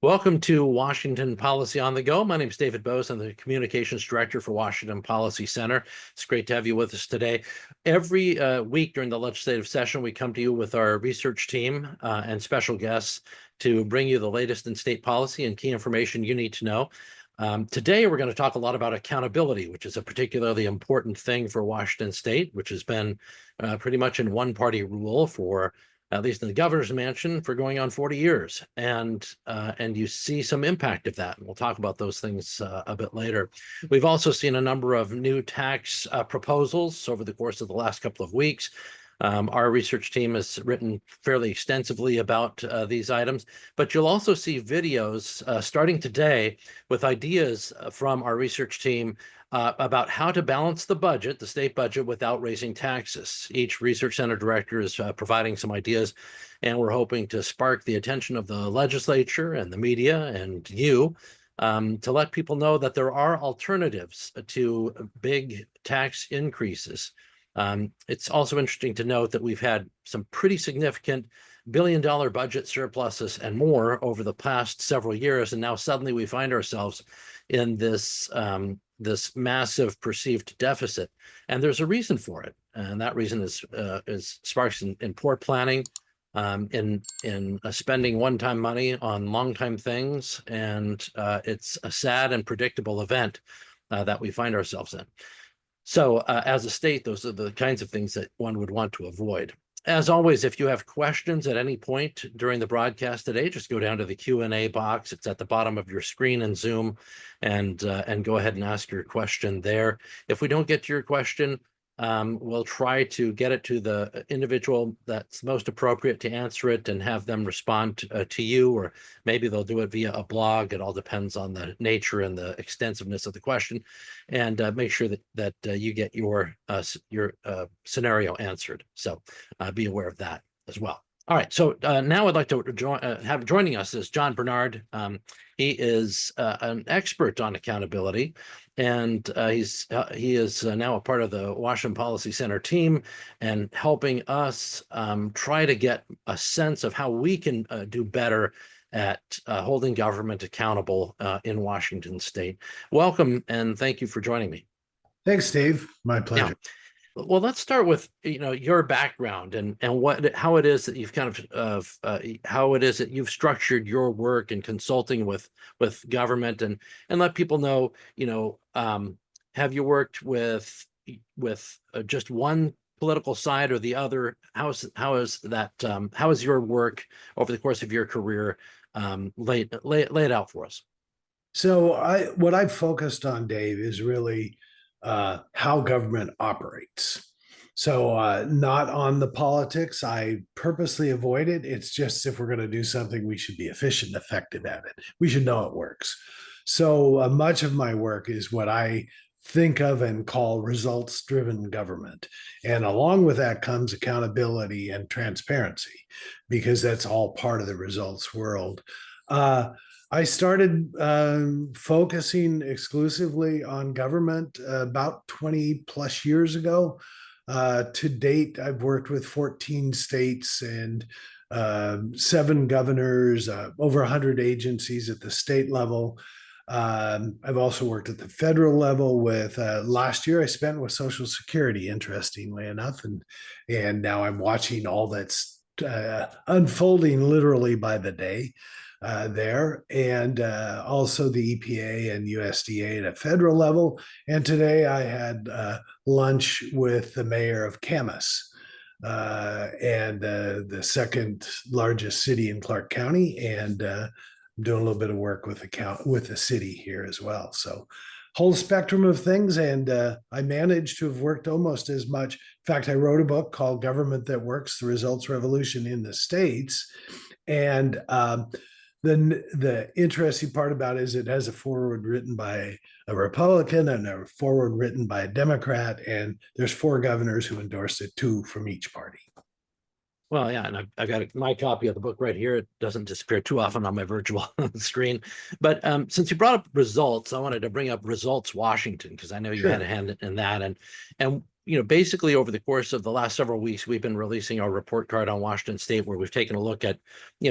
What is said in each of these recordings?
Welcome to Washington Policy on the Go. My name is David Bose. I'm the Communications Director for Washington Policy Center. It's great to have you with us today. Every week during the legislative session, we come to you with our research team and special guests to bring you the latest in state policy and key information you need to know. Today, we're going to talk a lot about accountability, which is a particularly important thing for Washington State, which has been pretty much in one-party rule for at least in the governor's mansion, for going on 40 years. And you see some impact of that. And we'll talk about those things a bit later. We've also seen a number of new tax proposals over the course of the last couple of weeks. Our research team has written fairly extensively about these items, but you'll also see videos starting today with ideas from our research team about how to balance the budget, the state budget, without raising taxes. Each research center director is providing some ideas, and we're hoping to spark the attention of the legislature and the media and you to let people know that there are alternatives to big tax increases. It's also interesting to note that we've had some pretty significant billion-dollar budget surpluses and more over the past several years, and now suddenly we find ourselves in this massive perceived deficit, and there's a reason for it, and that reason is sparks in poor planning, in spending one-time money on long-time things, and it's a sad and predictable event that we find ourselves in. So as a state, those are the kinds of things that one would want to avoid. As always, if you have questions at any point during the broadcast today, just go down to the Q&A box. It's at the bottom of your screen in Zoom, and go ahead and ask your question there. If we don't get to your question, we'll try to get it to the individual that's most appropriate to answer it and have them respond to you, or maybe they'll do it via a blog. It all depends on the nature and the extensiveness of the question, and make sure that you get your scenario answered. So be aware of that as well. All right, so now I'd like to have joining us is John Bernard. He is an expert on accountability, and he is now a part of the Washington Policy Center team and helping us try to get a sense of how we can do better at holding government accountable in Washington State. Welcome, and thank you for joining me. Thanks, Steve. My pleasure. Yeah. Well, let's start with your background and how it is that you've how it is that you've structured your work in consulting with government, and let people know, have you worked with just one political side or the other? How is your work over the course of your career laid out for us? So what I've focused on, Dave, is really how government operates. So not on the politics. I purposely avoid it. It's just if we're going to do something, we should be efficient and effective at it. We should know it works. So much of my work is what I think of and call results-driven government. And along with that comes accountability and transparency, because that's all part of the results world. I started focusing exclusively on government about 20 plus years ago. To date, I've worked with 14 states and 7 governors, over 100 agencies at the state level. I've also worked at the federal level with, last year I spent with Social Security, interestingly enough, and now I'm watching all that's unfolding literally by the day. There, and also the EPA and USDA at a federal level. And today I had lunch with the mayor of Camas, and the second largest city in Clark County, and doing a little bit of work with the city here as well. So whole spectrum of things, and I managed to have worked almost as much. In fact, I wrote a book called Government That Works: The Results Revolution in the States, and the interesting part about it is it has a foreword written by a Republican and a foreword written by a Democrat, and there's 4 governors who endorsed it, 2 from each party. Well, yeah, and I've got my copy of the book right here. It doesn't disappear too often on my virtual screen. But since you brought up results, I wanted to bring up Results Washington, because I know you had a hand in that. And basically over the course of the last several weeks, we've been releasing our report card on Washington State, where we've taken a look at,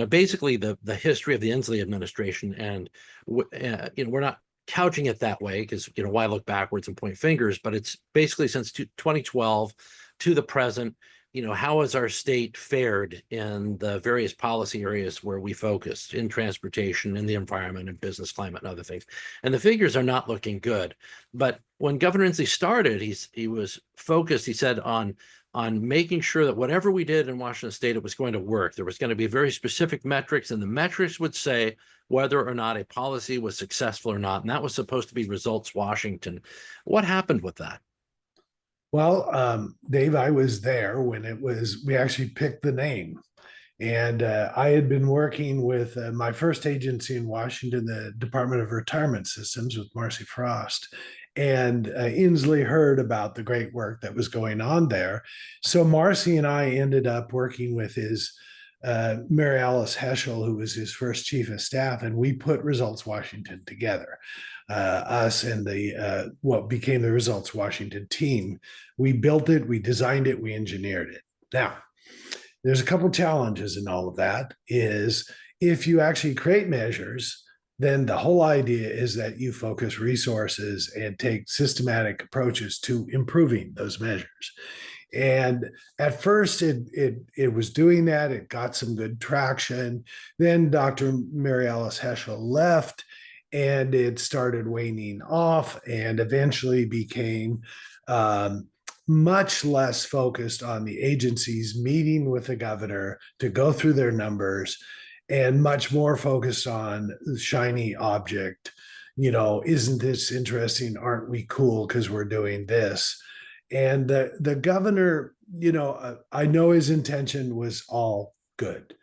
basically the history of the Inslee administration. And, we're not couching it that way because, why look backwards and point fingers, but it's basically since 2012 to the present. How has our state fared in the various policy areas where we focus in transportation, in the environment, and business climate and other things? And the figures are not looking good. But when Governor Inslee started, he was focused, he said, on making sure that whatever we did in Washington State, it was going to work. There was going to be very specific metrics, and the metrics would say whether or not a policy was successful or not. And that was supposed to be Results Washington. What happened with that? Well, Dave, I was there when we actually picked the name. And I had been working with my first agency in Washington, the Department of Retirement Systems with Marcy Frost. And Inslee heard about the great work that was going on there. So Marcy and I ended up working with his Mary Alice Heschel, who was his first chief of staff, and we put Results Washington together. Us and the what became the Results Washington team. We built it, we designed it, we engineered it. Now, there's a couple challenges in all of that. Is if you actually create measures, then the whole idea is that you focus resources and take systematic approaches to improving those measures. And at first, it was doing that. It got some good traction. Then Dr. Mary Alice Heschel left, and it started waning off, and eventually became much less focused on the agencies meeting with the governor to go through their numbers, and much more focused on the shiny object. Isn't this interesting? Aren't we cool because we're doing this? And the governor, I know his intention was all good,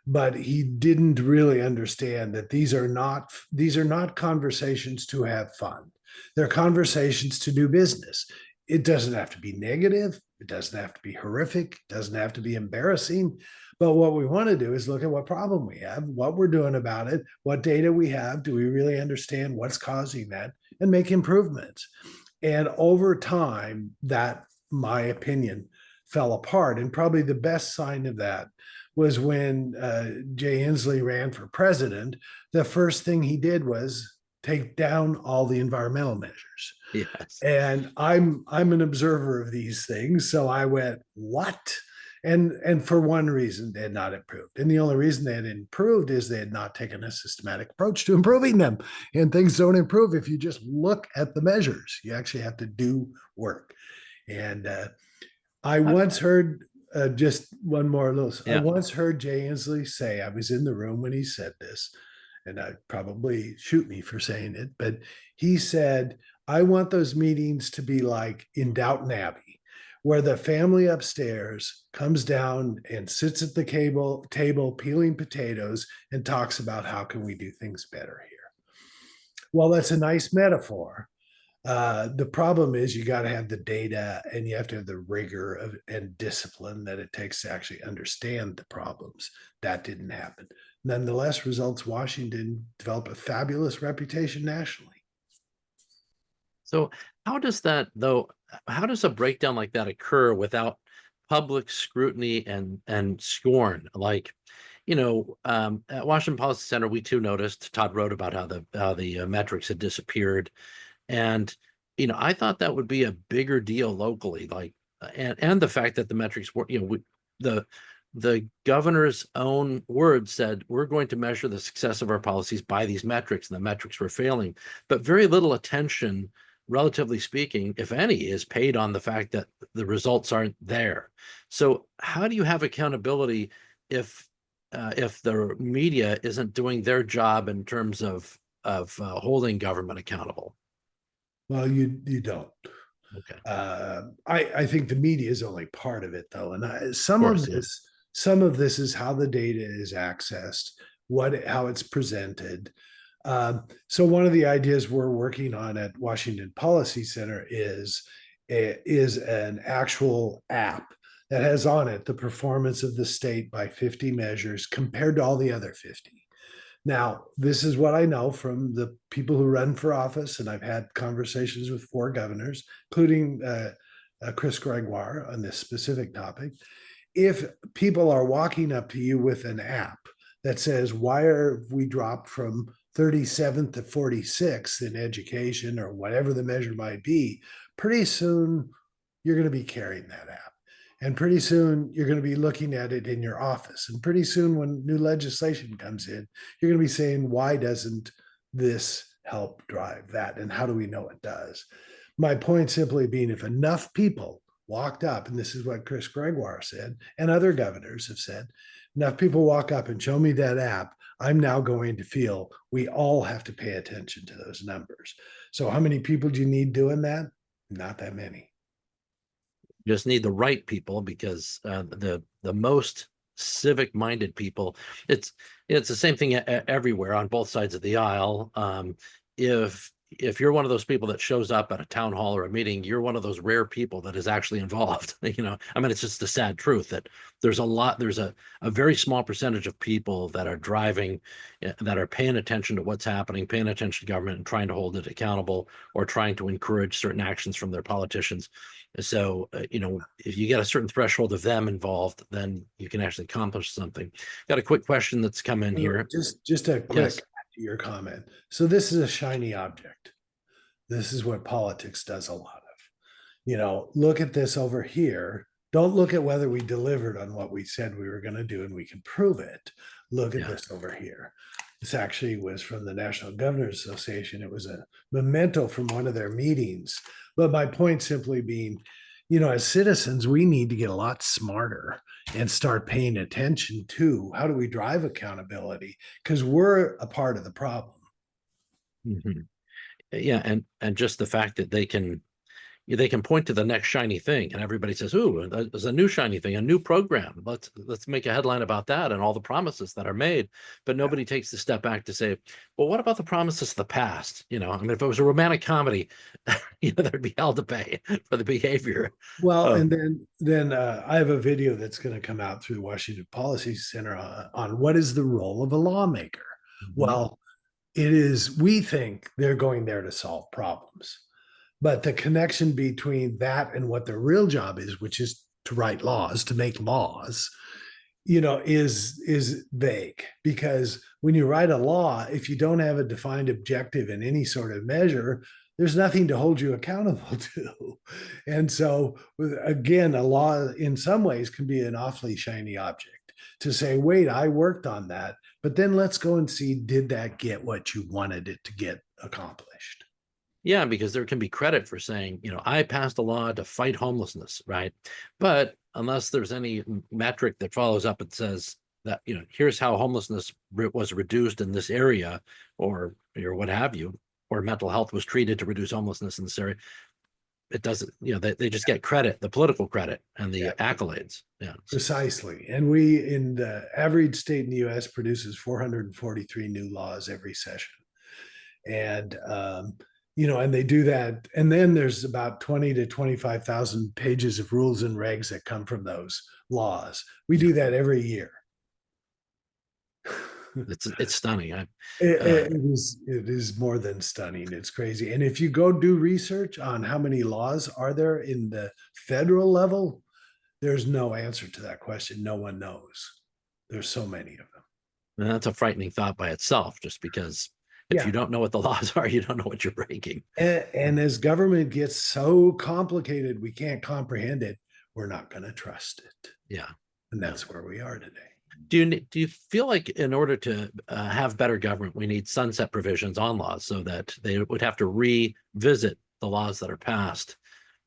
but he didn't really understand that these are not conversations to have fun. They're conversations to do business. It doesn't have to be negative. It doesn't have to be horrific. It doesn't have to be embarrassing. But what we want to do is look at what problem we have, what we're doing about it, what data we have. Do we really understand what's causing that, and make improvements? And over time, that, my opinion, fell apart. And probably the best sign of that was when Jay Inslee ran for president. The first thing he did was take down all the environmental measures. Yes. And I'm an observer of these things. So I went, what? And for one reason, they had not improved. And the only reason they had improved is they had not taken a systematic approach to improving them. And things don't improve if you just look at the measures. You actually have to do work. And I once heard, just one more little, I once heard Jay Inslee say, I was in the room when he said this, and I'd probably shoot me for saying it, but he said, I want those meetings to be like in Downton Abbey, where the family upstairs comes down and sits at the table peeling potatoes and talks about how can we do things better here. Well, that's a nice metaphor. The problem is you got to have the data, and you have to have the rigor and discipline that it takes to actually understand the problems. That didn't happen. Nonetheless, Results Washington developed a fabulous reputation nationally. So how does a breakdown like that occur without public scrutiny and scorn? Like, at Washington Policy Center, we too noticed, Todd wrote about how the metrics had disappeared. And, I thought that would be a bigger deal locally, like, and the fact that the metrics were, the governor's own words said, we're going to measure the success of our policies by these metrics, and the metrics were failing. But very little attention, relatively speaking, if any, is paid on the fact that the results aren't there. So how do you have accountability if the media isn't doing their job in terms of holding government accountable? Well, you don't. Okay. I think the media is only part of it, though, and some Of course, of this is how the data is accessed, how it's presented. So one of the ideas we're working on at Washington Policy Center is an actual app that has on it the performance of the state by 50 measures compared to all the other 50. Now, this is what I know from the people who run for office, and I've had conversations with 4 governors, including Chris Gregoire on this specific topic. If people are walking up to you with an app that says, why are we dropped from 37th to 46th in education or whatever the measure might be, pretty soon you're going to be carrying that app. And pretty soon you're going to be looking at it in your office. And pretty soon when new legislation comes in, you're going to be saying, why doesn't this help drive that? And how do we know it does? My point simply being, if enough people walked up, and this is what Chris Gregoire said, and other governors have said, enough people walk up and show me that app, I'm now going to feel we all have to pay attention to those numbers. So how many people do you need doing that? Not that many. You just need the right people, because the most civic minded people, it's the same thing everywhere on both sides of the aisle. If you're one of those people that shows up at a town hall or a meeting, you're one of those rare people that is actually involved. I mean, it's just the sad truth that there's a very small percentage of people that are driving, that are paying attention to what's happening, paying attention to government and trying to hold it accountable, or trying to encourage certain actions from their politicians. So, if you get a certain threshold of them involved, then you can actually accomplish something. Got a quick question that's come in here. Just a quick Yes. to your comment. So this is a shiny object. This is what politics does a lot of. Look at this over here. Don't look at whether we delivered on what we said we were going to do and we can prove it. Look at this over here. This actually was from the National Governors Association. It was a memento from one of their meetings. But my point simply being, as citizens, we need to get a lot smarter and start paying attention to how do we drive accountability, because we're a part of the problem. Mhm. Yeah, and just the fact that they can point to the next shiny thing, and everybody says, "Ooh, there's a new shiny thing, a new program. Let's make a headline about that and all the promises that are made." But nobody takes the step back to say, "Well, what about the promises of the past?" I mean, if it was a romantic comedy, there'd be hell to pay for the behavior. Well, of- and then I have a video that's going to come out through the Washington Policy Center on what is the role of a lawmaker. Mhm. Well, it is, we think they're going there to solve problems. But the connection between that and what their real job is, which is to write laws, to make laws, is vague. Because when you write a law, if you don't have a defined objective in any sort of measure, there's nothing to hold you accountable to. And so, again, a law in some ways can be an awfully shiny object to say, wait, I worked on that, but then let's go and see, did that get what you wanted it to get accomplished? Yeah, because there can be credit for saying, I passed a law to fight homelessness, right? But unless there's any metric that follows up and says that, here's how homelessness was reduced in this area, or what have you, or mental health was treated to reduce homelessness in this area, it doesn't, they just get credit, the political credit and the Yeah, accolades. Yeah. precisely. And we, in the average state in the US, produces 443 new laws every session. And and they do that, and then there's about 20 to 25,000 pages of rules and regs that come from those laws. We do that every year. It's stunning. It is more than stunning. It's crazy. And if you go do research on how many laws are there in the federal level, there's no answer to that question. No one knows. There's so many of them. And that's a frightening thought by itself, just because if Yeah. you don't know what the laws are, you don't know what you're breaking. And as government gets so complicated, we can't comprehend it, we're not going to trust it. Yeah. And that's where we are today. Do you feel like in order to have better government, we need sunset provisions on laws so that they would have to revisit the laws that are passed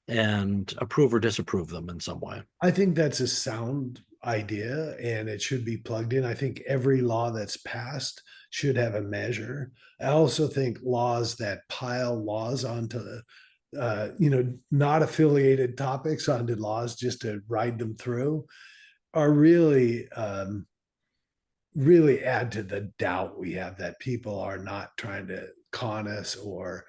and approve or disapprove them in some way? I think that's a sound idea and it should be plugged in. I think every law that's passed should have a measure. I also think laws that pile laws onto not affiliated topics onto laws just to ride them through are really add to the doubt we have that people are not trying to con us, or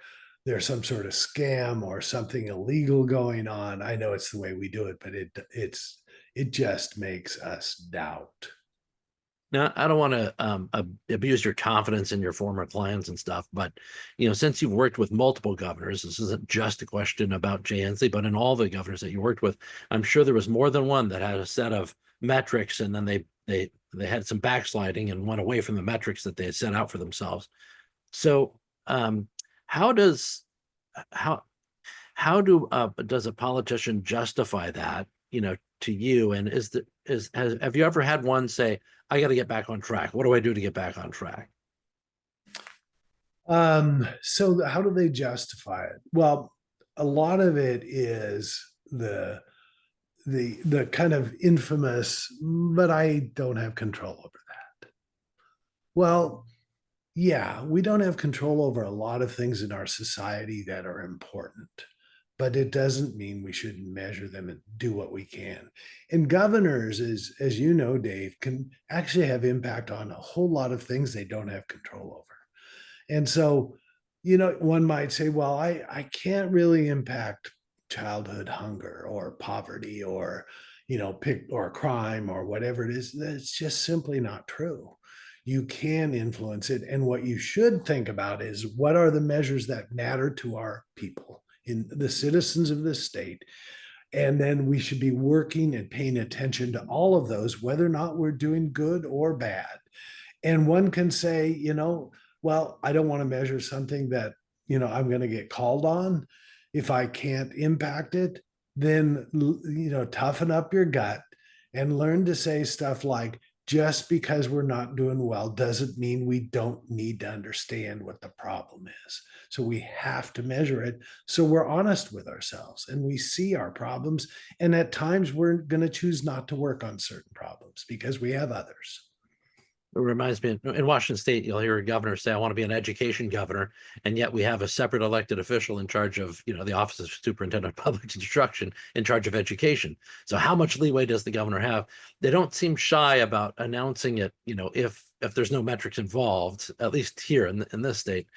there's some sort of scam or something illegal going on. I know it's the way we do it, but it just makes us doubt. Now, I don't want to abuse your confidence in your former clients and stuff, but since you've worked with multiple governors, this isn't just a question about Jay Inslee, but in all the governors that you worked with, I'm sure there was more than one that had a set of metrics, and then they had some backsliding and went away from the metrics that they had set out for themselves. So, how does how does a politician justify that, to you? And have you ever had one say, I got to get back on track? What do I do to get back on track? So how do they justify it? Well, a lot of it is the kind of infamous, but I don't have control over that. Well, yeah, we don't have control over a lot of things in our society that are important, but it doesn't mean we shouldn't measure them and do what we can. And governors, as you know, Dave, can actually have impact on a whole lot of things they don't have control over. And so, one might say, well, I can't really impact childhood hunger or poverty or, pick or crime or whatever it is. That's just simply not true. You can influence it. And what you should think about is what are the measures that matter to our people, in the citizens of this state. And then we should be working and paying attention to all of those, whether or not we're doing good or bad. And one can say, well, I don't want to measure something that, I'm going to get called on. If I can't impact it, then, toughen up your gut and learn to say stuff like, just because we're not doing well doesn't mean we don't need to understand what the problem is. So we have to measure it. So we're honest with ourselves and we see our problems. And at times we're going to choose not to work on certain problems because we have others. It reminds me, in Washington State, you'll hear a governor say, I want to be an education governor. And yet we have a separate elected official in charge of, the Office of Superintendent of Public Instruction in charge of education. So how much leeway does the governor have? They don't seem shy about announcing it, if there's no metrics involved, at least here in this state.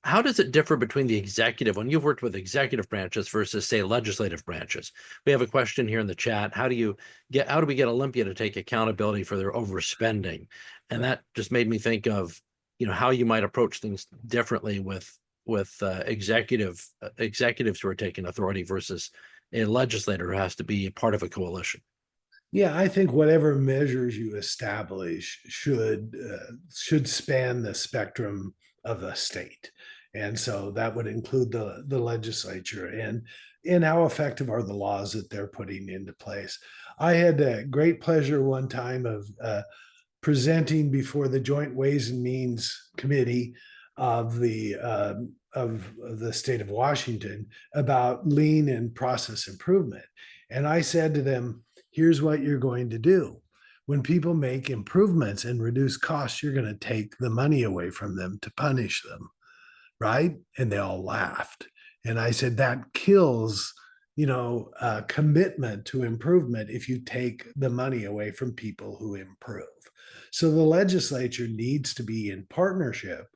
How does it differ between the executive, when you've worked with executive branches versus, say, legislative branches? We have a question here in the chat. How do we get Olympia to take accountability for their overspending? And that just made me think of, how you might approach things differently with executives who are taking authority versus a legislator who has to be part of a coalition. Yeah, I think whatever measures you establish should span the spectrum of the state, and so that would include the legislature and how effective are the laws that they're putting into place. I had a great pleasure one time of presenting before the Joint Ways and Means Committee of the state of Washington about lean and process improvement. And I said to them, here's what you're going to do. When people make improvements and reduce costs, you're going to take the money away from them to punish them, right? And they all laughed. And I said, that kills commitment to improvement if you take the money away from people who improve. So the legislature needs to be in partnership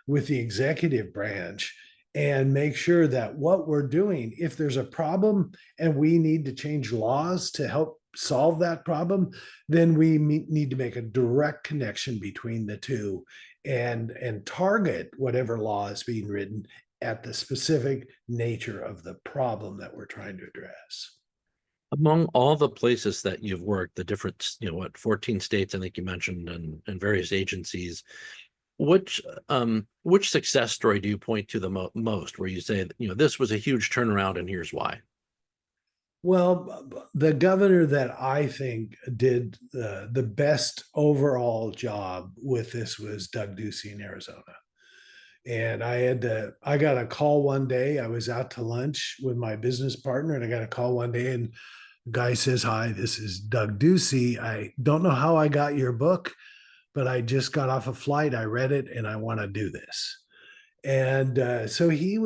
with the executive branch and make sure that what we're doing, if there's a problem and we need to change laws to help solve that problem, then we need to make a direct connection between the two and target whatever law is being written at the specific nature of the problem that we're trying to address. Among all the places that you've worked, the different, 14 states, I think you mentioned, and various agencies, which success story do you point to the most, where you say, this was a huge turnaround and here's why? Well, the governor that I think did the best overall job with this was Doug Ducey in Arizona. And I got a call one day. I was out to lunch with my business partner, and I got a call one day, and the guy says, "Hi, this is Doug Ducey. I don't know how I got your book, but I just got off a flight. I read it, and I want to do this." And so he's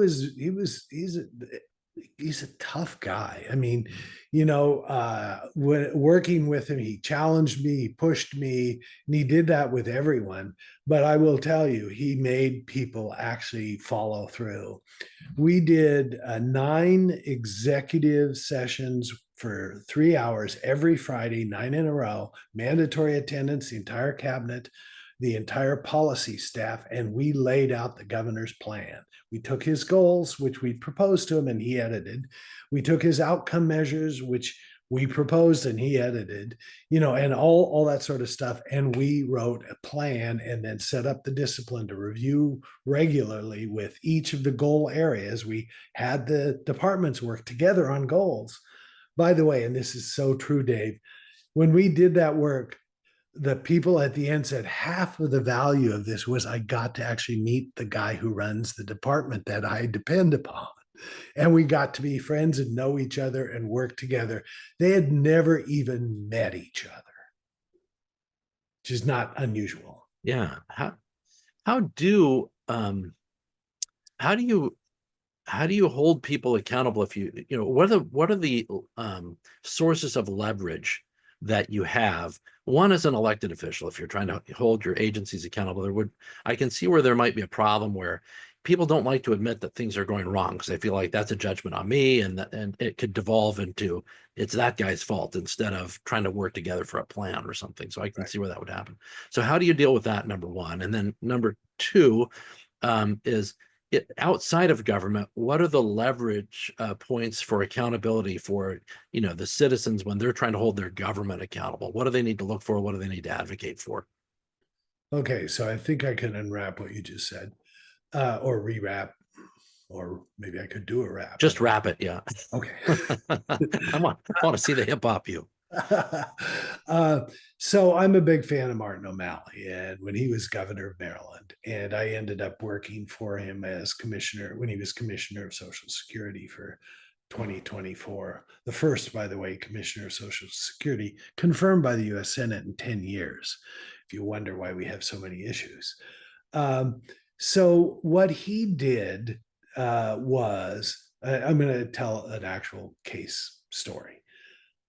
he's a tough guy. I mean, when working with him, he challenged me, he pushed me, and he did that with everyone. But I will tell you, he made people actually follow through. We did 9 executive sessions for 3 hours every Friday, 9 in a row, mandatory attendance, the entire cabinet, the entire policy staff, and we laid out the governor's plan. We took his goals, which we proposed to him and he edited. We took his outcome measures, which we proposed and he edited, and all that sort of stuff. And we wrote a plan and then set up the discipline to review regularly with each of the goal areas. We had the departments work together on goals. By the way, and this is so true, Dave, when we did that work, the people at the end said half of the value of this was I got to actually meet the guy who runs the department that I depend upon. And we got to be friends and know each other and work together. They had never even met each other, which is not unusual. Yeah. How do how do you hold people accountable if what are the sources of leverage that you have? One, as an elected official, if you're trying to hold your agencies accountable, I can see where there might be a problem where people don't like to admit that things are going wrong because they feel like that's a judgment on me, and it could devolve into it's that guy's fault instead of trying to work together for a plan or something. So I can see where that would happen. So how do you deal with that, number one? And then number two, is outside of government, what are the leverage points for accountability for the citizens when they're trying to hold their government accountable? What do they need to look for? What do they need to advocate for? Okay, so I think I can unwrap what you just said, or rewrap, or maybe I could do a wrap. Just wrap it, yeah. Okay. I want to see the hip hop you. So I'm a big fan of Martin O'Malley, and when he was governor of Maryland, and I ended up working for him as commissioner when he was commissioner of Social Security for 2024. The first, by the way, commissioner of Social Security confirmed by the U.S. Senate in 10 years. If you wonder why we have so many issues. So what he did was, I'm going to tell an actual case story.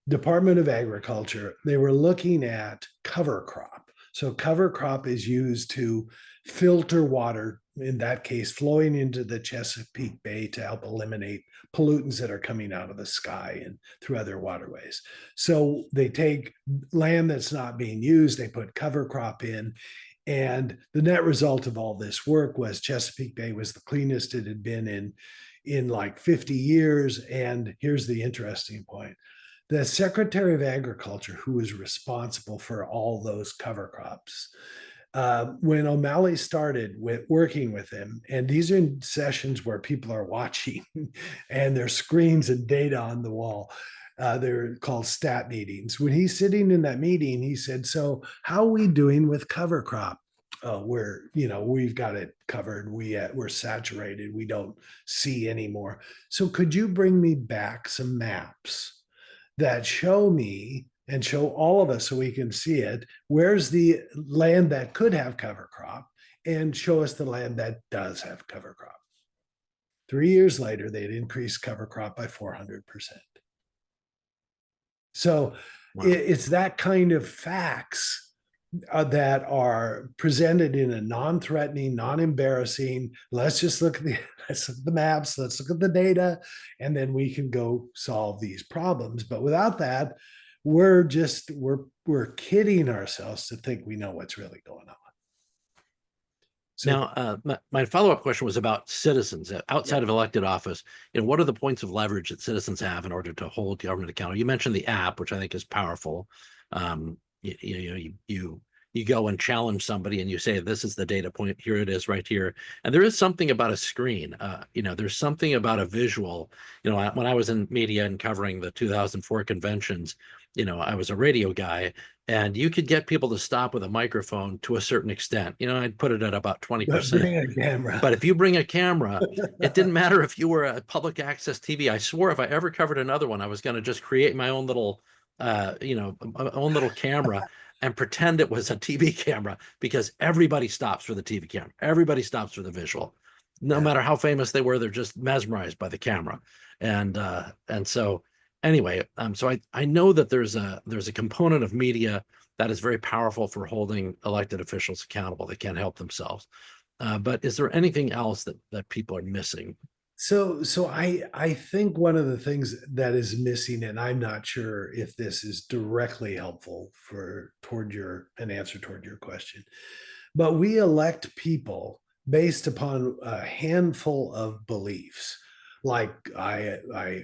Department of Agriculture, they were looking at cover crop. So cover crop is used to filter water, in that case, flowing into the Chesapeake Bay to help eliminate pollutants that are coming out of the sky and through other waterways. So they take land that's not being used, they put cover crop in, and the net result of all this work was Chesapeake Bay was the cleanest it had been in like 50 years. And here's the interesting point. The Secretary of Agriculture, who was responsible for all those cover crops, when O'Malley started working with him, and these are in sessions where people are watching and there's screens and data on the wall. They're called stat meetings. When he's sitting in that meeting, he said, "So how are we doing with cover crop?" Oh, we've got it covered. We're saturated. We don't see anymore. So could you bring me back some maps that show me and show all of us so we can see it? Where's the land that could have cover crop, and show us the land that does have cover crop. 3 years later, they'd increased cover crop by 400%. So Wow. it's that kind of facts that are presented in a non-threatening, non-embarrassing, let's just look at the maps, let's look at the data, and then we can go solve these problems. But without that, we're kidding ourselves to think we know what's really going on. So now, my follow-up question was about citizens outside of elected office. What are the points of leverage that citizens have in order to hold government accountable? You mentioned the app, which I think is powerful. You go and challenge somebody and you say, this is the data point, here it is right here. And there is something about a screen. There's something about a visual. When I was in media and covering the 2004 conventions, I was a radio guy, and you could get people to stop with a microphone to a certain extent. I'd put it at about 20%. bring a camera. But if you bring a camera, it didn't matter if you were a public access TV. I swore if I ever covered another one, I was going to just create my own little, my own little camera and pretend it was a TV camera, because everybody stops for the TV camera. Everybody stops for the visual. No matter how famous they were, they're just mesmerized by the camera. And so anyway, so I know that there's a component of media that is very powerful for holding elected officials accountable. They can't help themselves. But is there anything else that people are missing? So I think one of the things that is missing, and I'm not sure if this is directly helpful for toward your an answer toward your question, but we elect people based upon a handful of beliefs, like I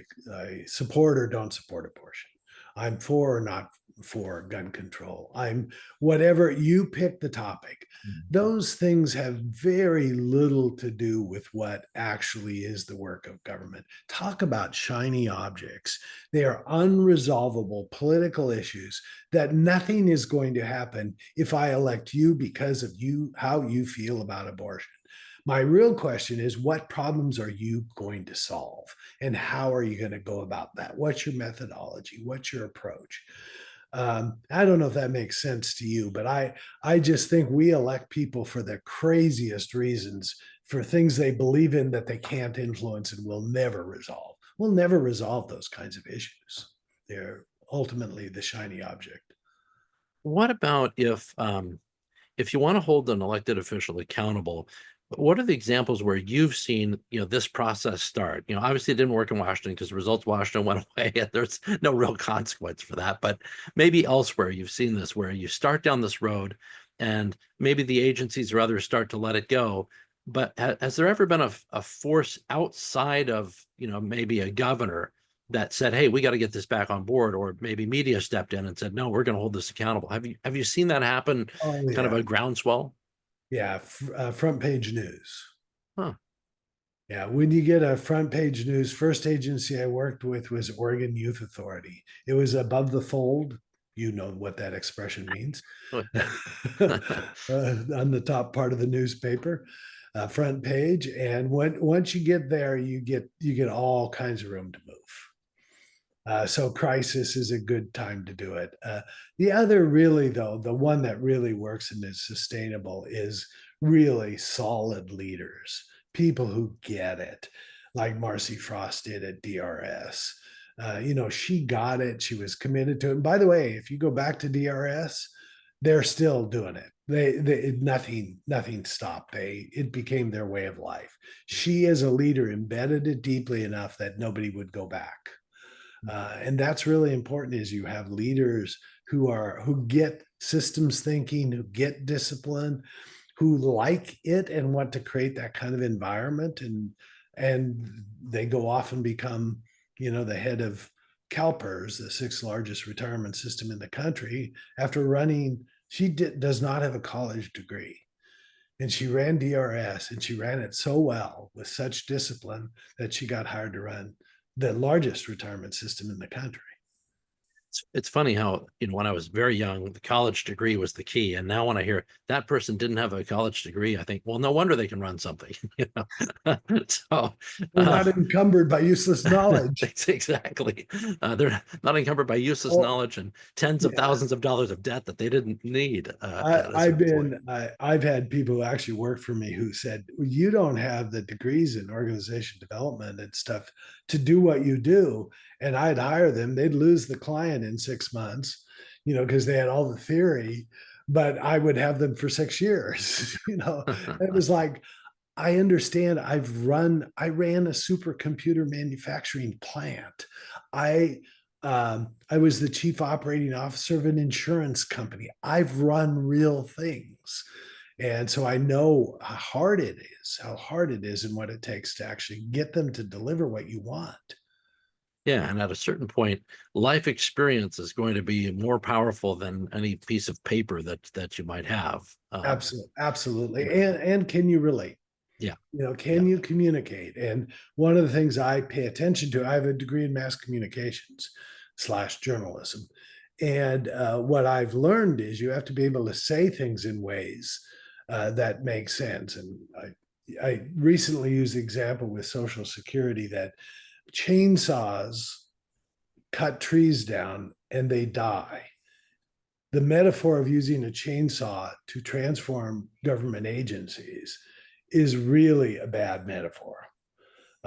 support or don't support abortion. I'm for or not for gun control. I'm whatever you pick the topic. Those things have very little to do with what actually is the work of government. Talk about shiny objects. They are unresolvable political issues that nothing is going to happen if I elect you because of you, how you feel about abortion. My real question is, what problems are you going to solve? And how are you going to go about that? What's your methodology? What's your approach? I don't know if that makes sense to you, but I just think we elect people for the craziest reasons, for things they believe in that they can't influence and will never resolve. We'll never resolve those kinds of issues. They're ultimately the shiny object. What about if you want to hold an elected official accountable, what are the examples where you've seen, this process start? Obviously it didn't work in Washington because the results in Washington went away and there's no real consequence for that. But maybe elsewhere you've seen this where you start down this road and maybe the agencies or others start to let it go. But has there ever been a force outside of, maybe a governor that said, "Hey, we got to get this back on board," or maybe media stepped in and said, "No, we're going to hold this accountable." Have you seen that happen? Oh Kind of yeah, a groundswell? yeah. Front page news. Huh. Yeah, when you get a front page news, first agency I worked with was Oregon Youth Authority. It was above the fold. You know what that expression means. Oh, yeah. On the top part of the newspaper, front page, and once you get there, you get all kinds of room to move. So crisis is a good time to do it. The other really though, the one that really works and is sustainable is really solid leaders, people who get it, like Marcy Frost did at DRS. She got it. She was committed to it. And by the way, if you go back to DRS, they're still doing it. Nothing stopped. It became their way of life. She, as a leader, embedded it deeply enough that nobody would go back. And that's really important, is you have leaders who get systems thinking, who get discipline, who like it and want to create that kind of environment, and they go off and become, the head of CalPERS, the sixth largest retirement system in the country, after running. Does not have a college degree, and she ran DRS, and she ran it so well with such discipline that she got hired to run the largest retirement system in the country. It's funny how, when I was very young, the college degree was the key. And now when I hear that person didn't have a college degree, I think, well, no wonder they can run something. So, We're not encumbered by useless knowledge. exactly. They're not encumbered by useless Well, knowledge and tens of yeah, thousands of dollars of debt that they didn't need at a certain point. I've had people who actually work for me who said, well, you don't have the degrees in organization development and stuff to do what you do. And I'd hire them. They'd lose the client in 6 months, because they had all the theory, but I would have them for 6 years. And it was like, I understand. I ran a supercomputer manufacturing plant. I was the chief operating officer of an insurance company. I've run real things. And so I know how hard it is and what it takes to actually get them to deliver what you want. Yeah, and at a certain point, life experience is going to be more powerful than any piece of paper that you might have. Absolutely, absolutely. You know, And can you relate? yeah, Can yeah. you communicate? And one of the things I pay attention to, I have a degree in mass communications / journalism. And what I've learned is you have to be able to say things in ways that make sense. And I recently used the example with Social Security that chainsaws cut trees down and they die. The metaphor of using a chainsaw to transform government agencies is really a bad metaphor.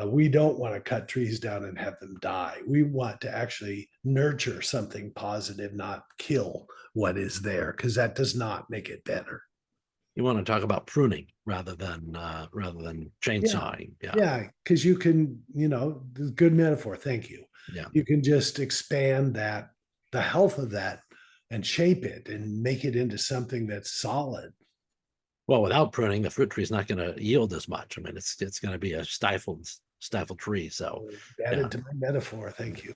We don't want to cut trees down and have them die. We want to actually nurture something positive, not kill what is there, because that does not make it better. You want to talk about pruning rather than Yeah. chainsawing. Yeah. Yeah. Because you can, good metaphor. Thank you. Yeah. You can just expand the health of that and shape it and make it into something that's solid. Well, without pruning, the fruit tree is not going to yield as much. I mean, it's going to be a stifled tree. So, yeah, Added to my metaphor. Thank you.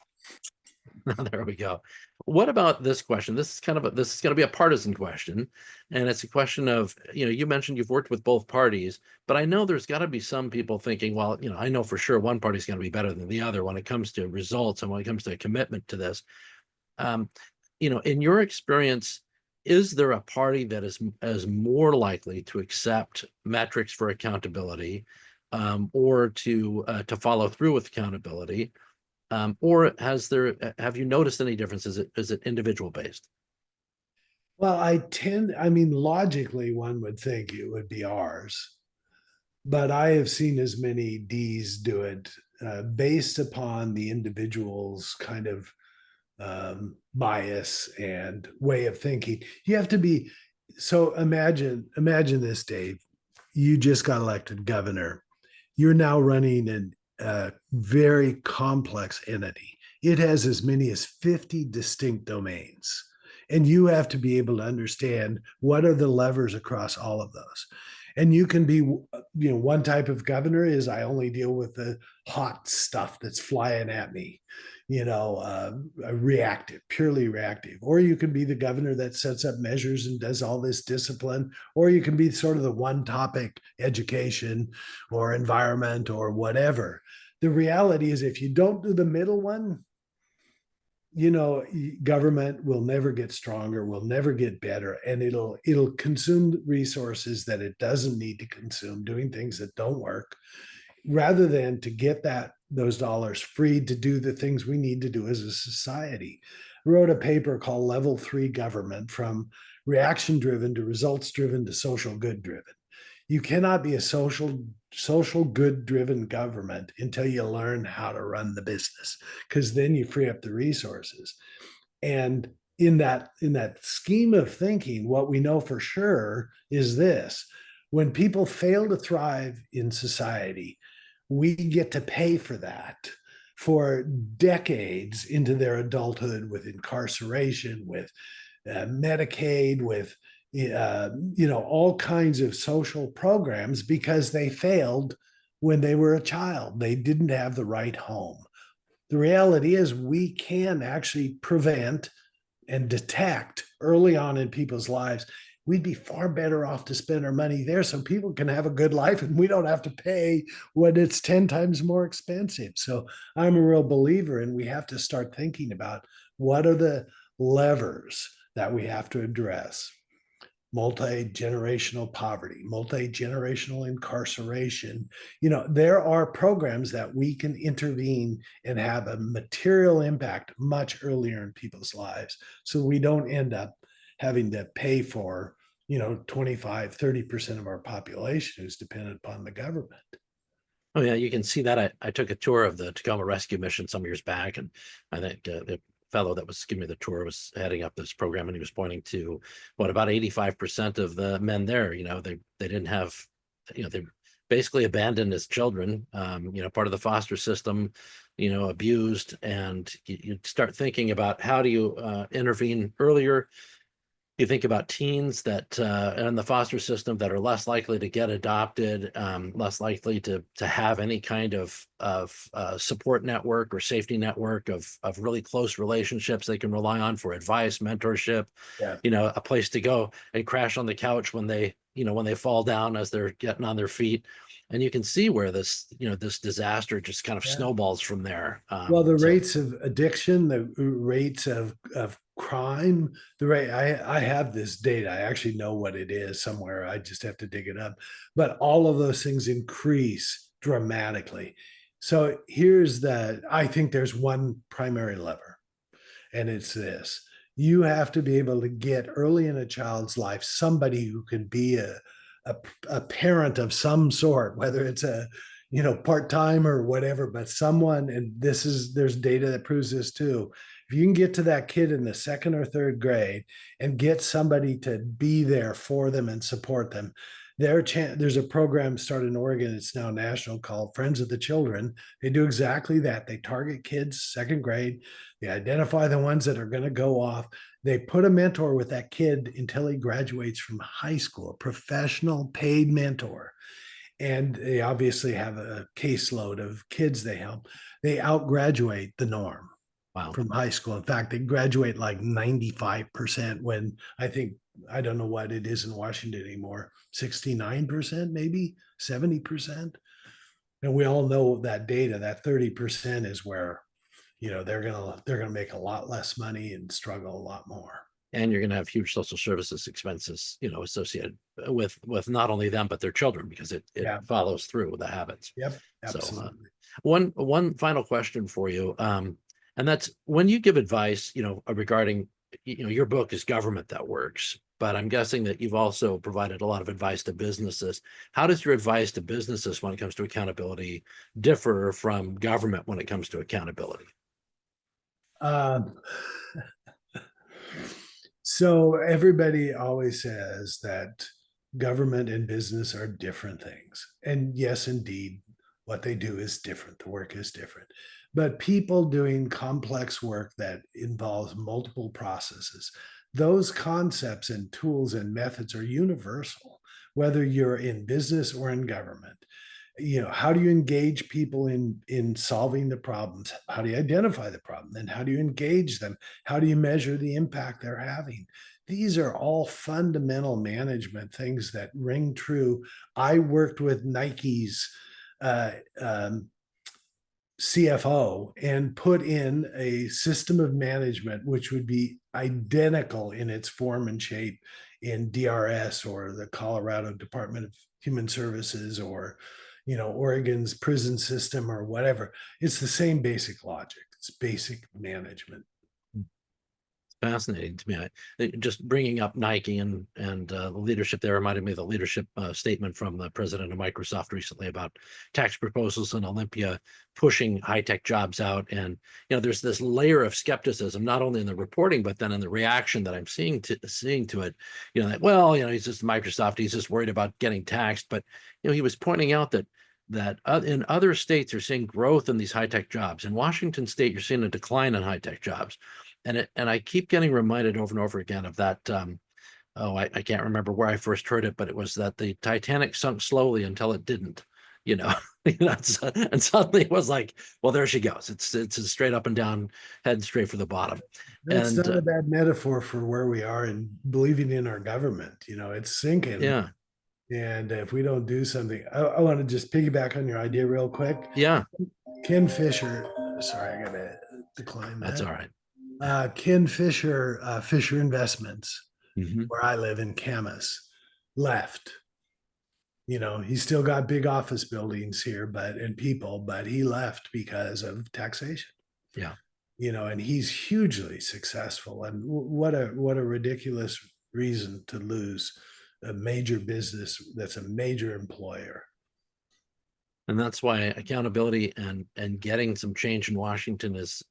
there we go. What about this question? This is going to be a partisan question, and it's a question of, you mentioned you've worked with both parties, but I know there's got to be some people thinking, well, I know for sure one party's going to be better than the other when it comes to results and when it comes to a commitment to this. Um, in your experience, is there a party that is more likely to accept metrics for accountability, or to follow through with accountability? Or have you noticed any difference? Is it individual based? Well, logically, one would think it would be ours, but I have seen as many D's do it based upon the individual's kind of bias and way of thinking. You have to be so imagine this, Dave. You just got elected governor. You're now running a very complex entity. It has as many as 50 distinct domains. And you have to be able to understand what are the levers across all of those. And you can be, one type of governor is I only deal with the hot stuff that's flying at me, reactive, purely reactive. Or you can be the governor that sets up measures and does all this discipline. Or you can be sort of the one topic, education or environment or whatever. The reality is, if you don't do the middle one, government will never get stronger, will never get better, and it'll consume resources that it doesn't need to consume, doing things that don't work, rather than to get those dollars freed to do the things we need to do as a society. I wrote a paper called Level 3 Government: From Reaction Driven to Results Driven to Social Good Driven. You cannot be a social good driven government until you learn how to run the business, because then you free up the resources. And in that scheme of thinking, what we know for sure is this: when people fail to thrive in society, we get to pay for that for decades into their adulthood, with incarceration, with Medicaid, with all kinds of social programs, because they failed when they were a child. They didn't have the right home. The reality is, we can actually prevent and detect early on in people's lives. We'd be far better off to spend our money there so people can have a good life and we don't have to pay when it's 10 times more expensive. So I'm a real believer, and we have to start thinking about what are the levers that we have to address. Multi-generational poverty, multi-generational incarceration. There are programs that we can intervene and have a material impact much earlier in people's lives, so we don't end up having to pay for 25-30% of our population who's dependent upon the government. Oh yeah, you can see that. I took a tour of the Tacoma Rescue Mission some years back, and I think the fellow that was giving me the tour was heading up this program, and he was pointing to what about 85% of the men there. They didn't have, they basically abandoned as children. Part of the foster system, abused, and you start thinking about how do you intervene earlier. You think about teens that in the foster system that are less likely to get adopted, less likely to have any kind of support network or safety network of really close relationships they can rely on for advice, mentorship, Yeah. a place to go and crash on the couch when they fall down as they're getting on their feet. And you can see where this disaster just kind of Yeah. snowballs from there. Well, the rates of addiction, the rates of crime, the rate, I have this data. I actually know what it is somewhere. I just have to dig it up. But all of those things increase dramatically. So I think there's one primary lever, and it's this: you have to be able to get early in a child's life somebody who can be a parent of some sort, whether it's a part-time or whatever, but someone, and there's data that proves this too. If you can get to that kid in the second or third grade and get somebody to be there for them and support them, there's a program started in Oregon, it's now national, called Friends of the Children. They do exactly that. They target kids second grade. They identify the ones that are going to go off. They put a mentor with that kid until he graduates from high school, a professional paid mentor. And they obviously have a caseload of kids they help. They outgraduate the norm Wow. from high school. In fact, they graduate like 95%, when I don't know what it is in Washington anymore, 69%, maybe 70%. And we all know that data, that 30% is where, they're gonna make a lot less money and struggle a lot more. And you're going to have huge social services expenses, associated with not only them, but their children, because it Yeah. follows through with the habits. Yep. So Absolutely. one final question for you. And that's when you give advice, regarding, your book is Government That Works, but I'm guessing that you've also provided a lot of advice to businesses. How does your advice to businesses when it comes to accountability differ from government when it comes to accountability? Um, so everybody always says that government and business are different things. And yes, indeed, what they do is different. The work is different. But people doing complex work that involves multiple processes, those concepts and tools and methods are universal, whether you're in business or in government. How do you engage people in solving the problems? How do you identify the problem? Then how do you engage them? How do you measure the impact they're having? These are all fundamental management things that ring true. I worked with Nike's uh, um, CFO and put in a system of management which would be identical in its form and shape in DRS or the Colorado Department of Human Services, or Oregon's prison system or whatever. It's the same basic logic. It's basic management. Fascinating to me. Just bringing up Nike and the leadership there reminded me of the leadership statement from the president of Microsoft recently about tax proposals in Olympia pushing high-tech jobs out. And there's this layer of skepticism, not only in the reporting, but then in the reaction that I'm seeing to it. That he's just Microsoft. He's just worried about getting taxed. But he was pointing out that in other states you're seeing growth in these high-tech jobs. In Washington State, you're seeing a decline in high-tech jobs. And I keep getting reminded over and over again of that. I can't remember where I first heard it, but it was that the Titanic sunk slowly until it didn't. You know, and suddenly it was like, well, there she goes. It's a straight up and down, heading straight for the bottom. That's And not a bad metaphor for where we are in believing in our government. It's sinking. yeah, And if we don't do something, I want to just piggyback on your idea real quick. yeah, Ken Fisher, sorry, I gotta decline that's all that. right. Ken Fisher, Fisher Investments, Mhm. where I live in Camas, left. He still got big office buildings here, and people, but he left because of taxation. Yeah. And he's hugely successful. And what a ridiculous reason to lose a major business that's a major employer. And that's why accountability and getting some change in Washington is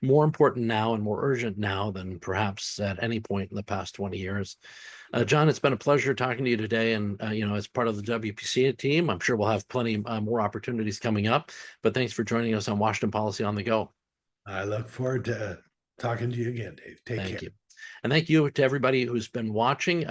more important now and more urgent now than perhaps at any point in the past 20 years. John, it's been a pleasure talking to you today. And, as part of the WPC team, I'm sure we'll have plenty more opportunities coming up. But thanks for joining us on Washington Policy on the Go. I look forward to talking to you again, Dave. Take care. Thank you. And thank you to everybody who's been watching.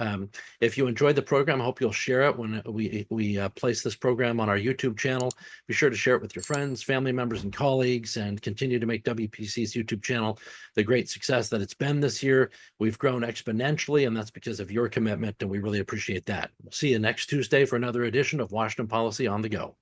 If you enjoyed the program, I hope you'll share it when we place this program on our YouTube channel. Be sure to share it with your friends, family members, and colleagues, and continue to make WPC's YouTube channel the great success that it's been this year. We've grown exponentially, and that's because of your commitment, and we really appreciate that. We'll see you next Tuesday for another edition of Washington Policy on the Go.